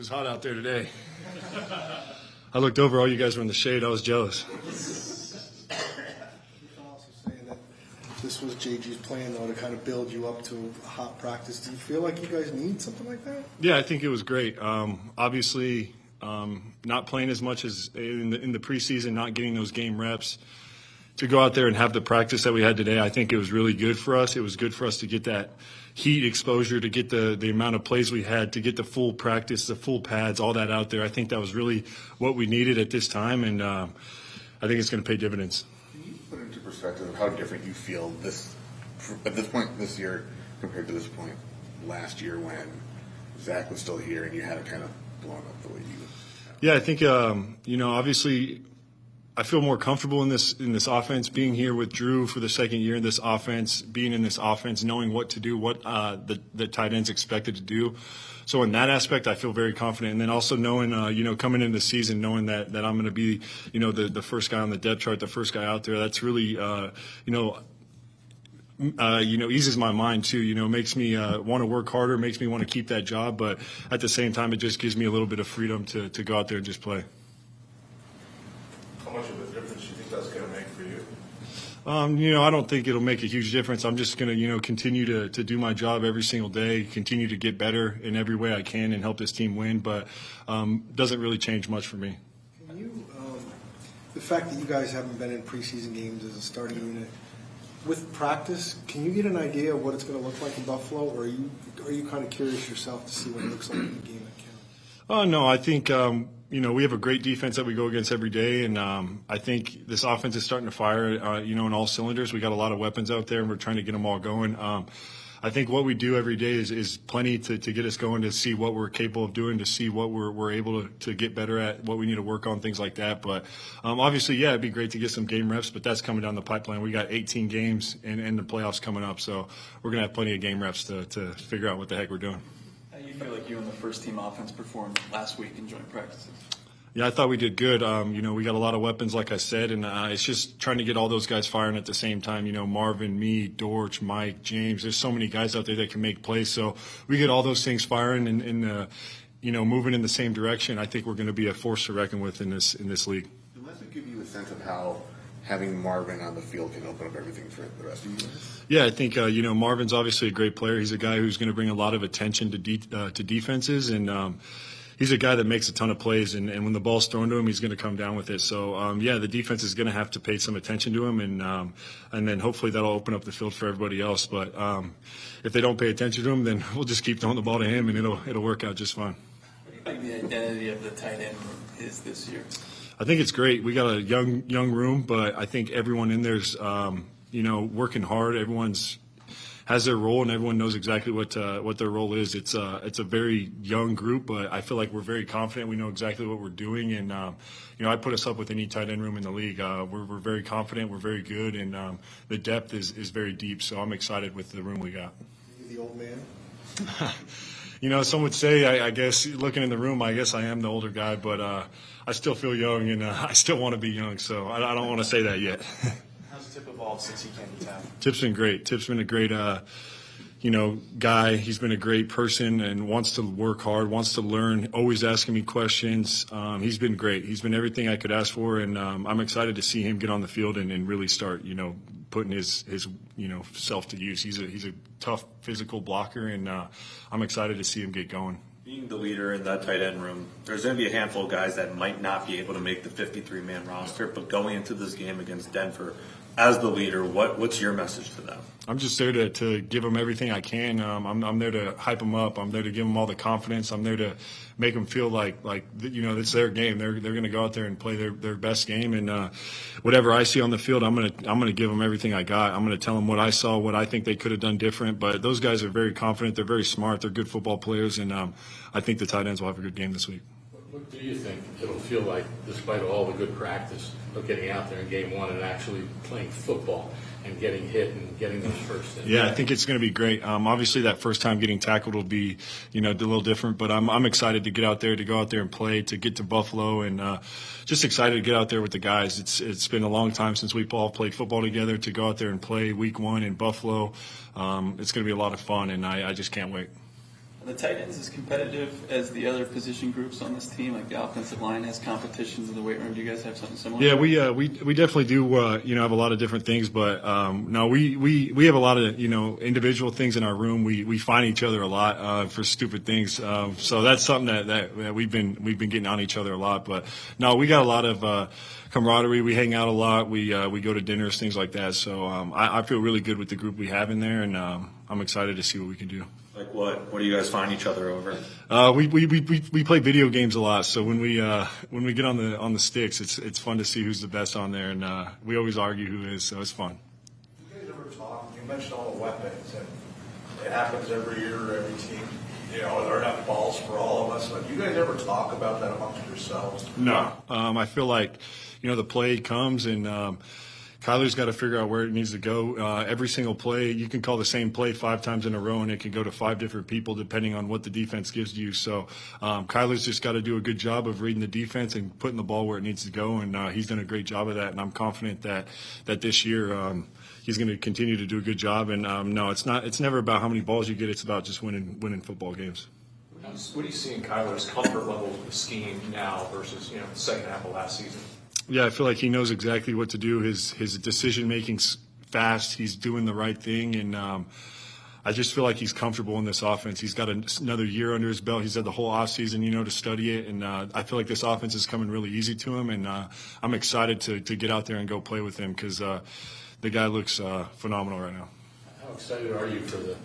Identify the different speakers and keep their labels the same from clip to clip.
Speaker 1: was hot out there today. I looked over, all you guys were in the shade. I was jealous.
Speaker 2: You can also say that this was JG's plan, though, to kind of build you up to a hot practice. Do you feel like you guys need something like that?
Speaker 1: Yeah, I think it was great. Obviously, not playing as much as in the preseason, not getting those game reps. To go out there and have the practice that we had today, I think it was really good for us. It was good for us to get that heat exposure, to get the amount of plays we had, to get the full practice, the full pads, all that out there. I think that was really what we needed at this time, and I think it's going to pay dividends.
Speaker 3: Can you put into perspective of how different you feel at this point this year compared to this point last year when Zach was still here and you had it kind of blown up the way you did?
Speaker 1: Yeah, I think obviously I feel more comfortable in this offense, being here with Drew for the second year in this offense, being in this offense, knowing what to do, what the tight end's expected to do. So in that aspect, I feel very confident. And then also knowing, coming into the season, knowing that I'm going to be, the first guy on the depth chart, the first guy out there, that's really, eases my mind too. Makes me want to work harder, makes me want to keep that job. But at the same time, it just gives me a little bit of freedom to go out there and just play.
Speaker 4: How much of a difference do you think that's going to make for you?
Speaker 1: I don't think it'll make a huge difference. I'm just going to, continue to do my job every single day, continue to get better in every way I can and help this team win. But doesn't really change much for me.
Speaker 2: Can you, the fact that you guys haven't been in preseason games as a starting unit, with practice, can you get an idea of what it's going to look like in Buffalo, or are you kind of curious yourself to see what it looks like in the game that counts?
Speaker 1: Oh, no, I think we have a great defense that we go against every day, and I think this offense is starting to fire, in all cylinders. We got a lot of weapons out there, and we're trying to get them all going. I think what we do every day is plenty to get us going, to see what we're capable of doing, to see what we're able to get better at, what we need to work on, things like that. But obviously, yeah, it'd be great to get some game reps, but that's coming down the pipeline. We got 18 games and the playoffs coming up, so we're going to have plenty of game reps to figure out what the heck we're doing.
Speaker 5: How do you feel like you and the first-team offense performed last week in joint practices?
Speaker 1: Yeah, I thought we did good. We got a lot of weapons, like I said, and it's just trying to get all those guys firing at the same time. Marvin, me, Dortch, Mike, James. There's so many guys out there that can make plays. So we get all those things firing and moving in the same direction. I think we're going to be a force to reckon with in this league.
Speaker 3: Does that give you a sense of how having Marvin on the field can open up everything for the rest of you guys?
Speaker 1: Yeah, I think Marvin's obviously a great player. He's a guy who's going to bring a lot of attention to defenses, and he's a guy that makes a ton of plays, and when the ball's thrown to him, he's going to come down with it. So, the defense is going to have to pay some attention to him, and then hopefully that'll open up the field for everybody else. But if they don't pay attention to him, then we'll just keep throwing the ball to him, and it'll work out just fine.
Speaker 5: What do you think the identity of the tight end room is this year?
Speaker 1: I think it's great. We got a young room, but I think everyone in there's working hard. Everyone's has their role, and everyone knows exactly what their role is. It's a very young group, but I feel like we're very confident. We know exactly what we're doing, and I'd put us up with any tight end room in the league. We're very confident. We're very good, and the depth is very deep. So I'm excited with the room we got.
Speaker 2: You the old man?
Speaker 1: Some would say, I guess, looking in the room, I guess I am the older guy, but I still feel young, and I still want to be young. So I don't want to say that yet.
Speaker 4: How's Tip evolved since he came to town?
Speaker 1: Tip's been great. Tip's been a great, guy. He's been a great person and wants to work hard, wants to learn, always asking me questions. He's been great. He's been everything I could ask for, and I'm excited to see him get on the field and really start, putting his self to use. He's a tough physical blocker, and I'm excited to see him get going.
Speaker 6: Being the leader in that tight end room, there's going to be a handful of guys that might not be able to make the 53-man roster, but going into this game against Denver, as the leader, what's your message to them?
Speaker 1: I'm just there to give them everything I can. I'm there to hype them up. I'm there to give them all the confidence. I'm there to make them feel like it's their game. They're going to go out there and play their best game. And whatever I see on the field, I'm gonna give them everything I got. I'm going to tell them what I saw, what I think they could have done different. But those guys are very confident. They're very smart. They're good football players, and I think the tight ends will have a good game this week.
Speaker 7: What do you think it'll feel like, despite all the good practice, of getting out there in game one and actually playing football and getting hit and getting those first things?
Speaker 1: Yeah, I think it's going to be great. Obviously, that first time getting tackled will be, a little different. But I'm excited to get out there, to go out there and play, to get to Buffalo, and just excited to get out there with the guys. It's been a long time since we all played football together. To go out there and play Week 1 in Buffalo, it's going to be a lot of fun, and I just can't wait.
Speaker 5: Are the tight ends as competitive as the other position groups on this team? Like the offensive line has competitions in the weight room. Do you guys have something similar?
Speaker 1: Yeah, we definitely do. Have a lot of different things, but no, we have a lot of individual things in our room. We find each other a lot for stupid things. So that's something that we've been getting on each other a lot. But no, we got a lot of camaraderie. We hang out a lot. We go to dinners, things like that. So I feel really good with the group we have in there, and I'm excited to see what we can do.
Speaker 6: Like what? What do you guys find each other over?
Speaker 1: We play video games a lot, so when we get on the sticks, it's fun to see who's the best on there, and we always argue who is, so it's fun.
Speaker 4: You guys ever talk, you mentioned all the weapons, and it happens every year, every team, there are enough balls for all of us, but you guys ever talk about that amongst yourselves?
Speaker 1: No. I feel like, the play comes and Kyler's got to figure out where it needs to go. Every single play, you can call the same play 5 times in a row, and it can go to 5 different people depending on what the defense gives you. So Kyler's just got to do a good job of reading the defense and putting the ball where it needs to go, and he's done a great job of that. And I'm confident that this year he's going to continue to do a good job. And no, it's never about how many balls you get. It's about just winning football games.
Speaker 8: What do you see in Kyler's comfort level with the scheme now versus the second half of last season?
Speaker 1: Yeah, I feel like he knows exactly what to do. His decision making's fast. He's doing the right thing, and I just feel like he's comfortable in this offense. He's got another year under his belt. He's had the whole offseason, to study it, and I feel like this offense is coming really easy to him, and I'm excited to get out there and go play with him because the guy looks phenomenal right now.
Speaker 7: How excited are you for the,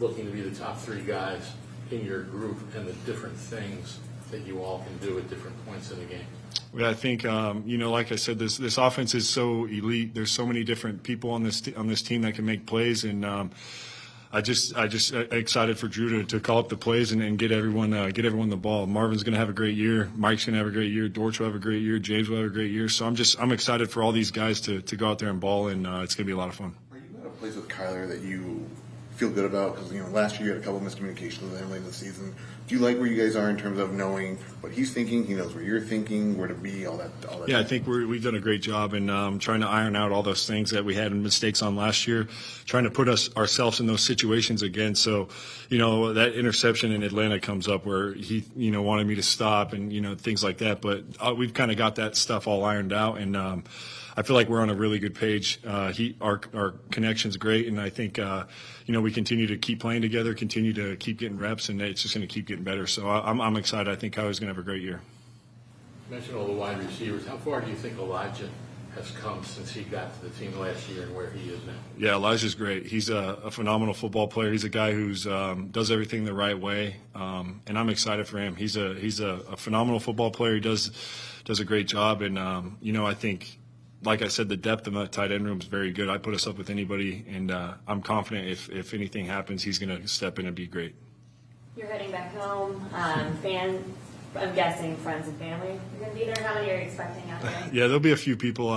Speaker 7: looking to be the top 3 guys in your group and the different things that you all can do at different points in the game?
Speaker 1: Yeah, I think like I said, this offense is so elite. There's so many different people on this team that can make plays, and I just excited for Drew to call up the plays and get everyone the ball. Marvin's going to have a great year. Mike's going to have a great year. Dortch will have a great year. James will have a great year. So I'm excited for all these guys to go out there and ball, and it's going to be a lot of fun.
Speaker 3: Are you at a place with Kyler that you feel good about? Because last year you had a couple of miscommunications with him late in the season. Do you like where you guys are in terms of knowing what he's thinking? He knows where you're thinking, where to be, all that.
Speaker 1: Yeah, I think we've done a great job in trying to iron out all those things that we had mistakes on last year, trying to put ourselves in those situations again. So, that interception in Atlanta comes up where he, wanted me to stop and, things like that. But we've kind of got that stuff all ironed out, and I feel like we're on a really good page. Our connection's great, and I think we continue to keep playing together, continue to keep getting reps, and it's just going to keep getting better. So I'm excited. I think Kyler's going to have a great year.
Speaker 7: You mentioned all the wide receivers. How far do you think Elijah has come since he got to the team last year and where he is now?
Speaker 1: Yeah, Elijah's great. He's a phenomenal football player. He's a guy who's does everything the right way, and I'm excited for him. He's a phenomenal football player. He does a great job, and I think, like I said, the depth of the tight end room is very good. I put us up with anybody, and I'm confident if anything happens, he's going to step in and be great.
Speaker 9: You're heading back home. I'm guessing friends and family are going to be there. How many are you expecting out there?
Speaker 1: Yeah, there'll be a few people.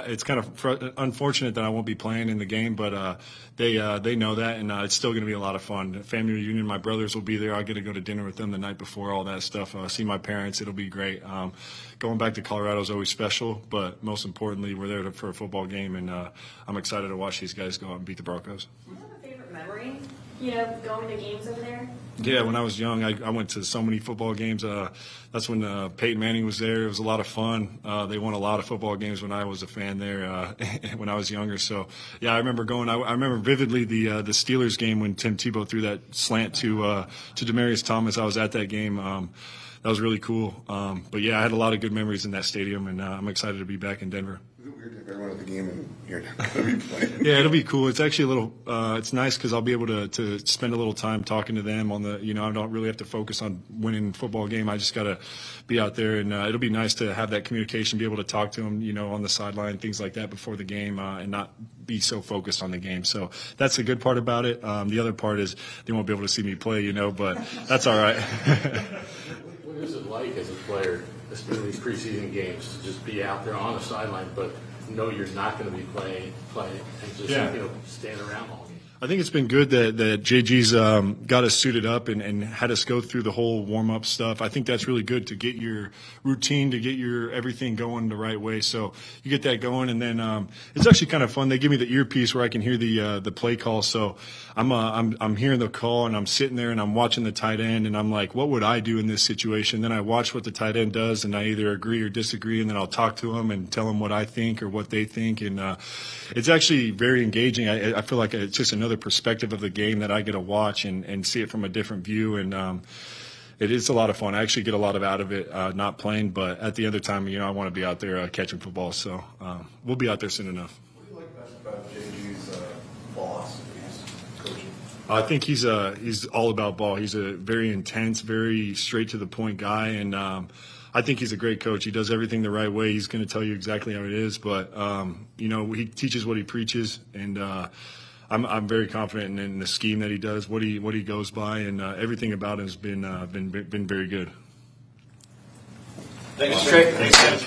Speaker 1: It's kind of unfortunate that I won't be playing in the game, but they know that, and it's still going to be a lot of fun. Family reunion, my brothers will be there. I'll get to go to dinner with them the night before, all that stuff. See my parents. It'll be great. Going back to Colorado is always special, but most importantly, we're there for a football game, and I'm excited to watch these guys go out and beat the Broncos.
Speaker 9: Do you have a favorite memory, going to games over there?
Speaker 1: Yeah, when I was young, I went to so many football games. That's when Peyton Manning was there. It was a lot of fun. They won a lot of football games when I was a fan there when I was younger. So, yeah, I remember going. I remember vividly the Steelers game when Tim Tebow threw that slant to Demaryius Thomas. I was at that game. That was really cool. But, yeah, I had a lot of good memories in that stadium, and I'm excited to be back in Denver.
Speaker 3: Is it weird to have everyone at the game and you're not going to be playing?
Speaker 1: Yeah, it'll be cool. It's actually a little it's nice because I'll be able to spend a little time talking to them on the, I don't really have to focus on winning a football game. I just got to be out there, and it'll be nice to have that communication, be able to talk to them, on the sideline, things like that before the game, and not be so focused on the game. So that's the good part about it. The other part is they won't be able to see me play, but that's all right.
Speaker 7: What is it like as a player, especially these preseason games, to just be out there on the sideline, but know you're not going to be playing, and just stand around all game?
Speaker 1: I think it's been good that JG's got us suited up and had us go through the whole warm-up stuff. I think that's really good to get your routine, to get your everything going the right way. So you get that going, and then it's actually kind of fun. They give me the earpiece where I can hear the play call. So I'm hearing the call, and I'm sitting there and I'm watching the tight end, and I'm like, what would I do in this situation? Then I watch what the tight end does, and I either agree or disagree, and then I'll talk to them and tell them what I think or what they think, and it's actually very engaging. I feel like it's just another perspective of the game that I get to watch and see it from a different view, and it is a lot of fun. I actually get a lot out of it, not playing, but at the other time, I want to be out there catching football, so we'll be out there soon enough.
Speaker 4: What do you like best about JG's philosophies, coaching?
Speaker 1: I think he's all about ball. He's a very intense, very straight to the point guy, and I think he's a great coach. He does everything the right way. He's going to tell you exactly how it is, but he teaches what he preaches, and I'm very confident in the scheme that he does, what he goes by, and everything about him has been very good.
Speaker 6: Thanks, Trey. Thanks, guys.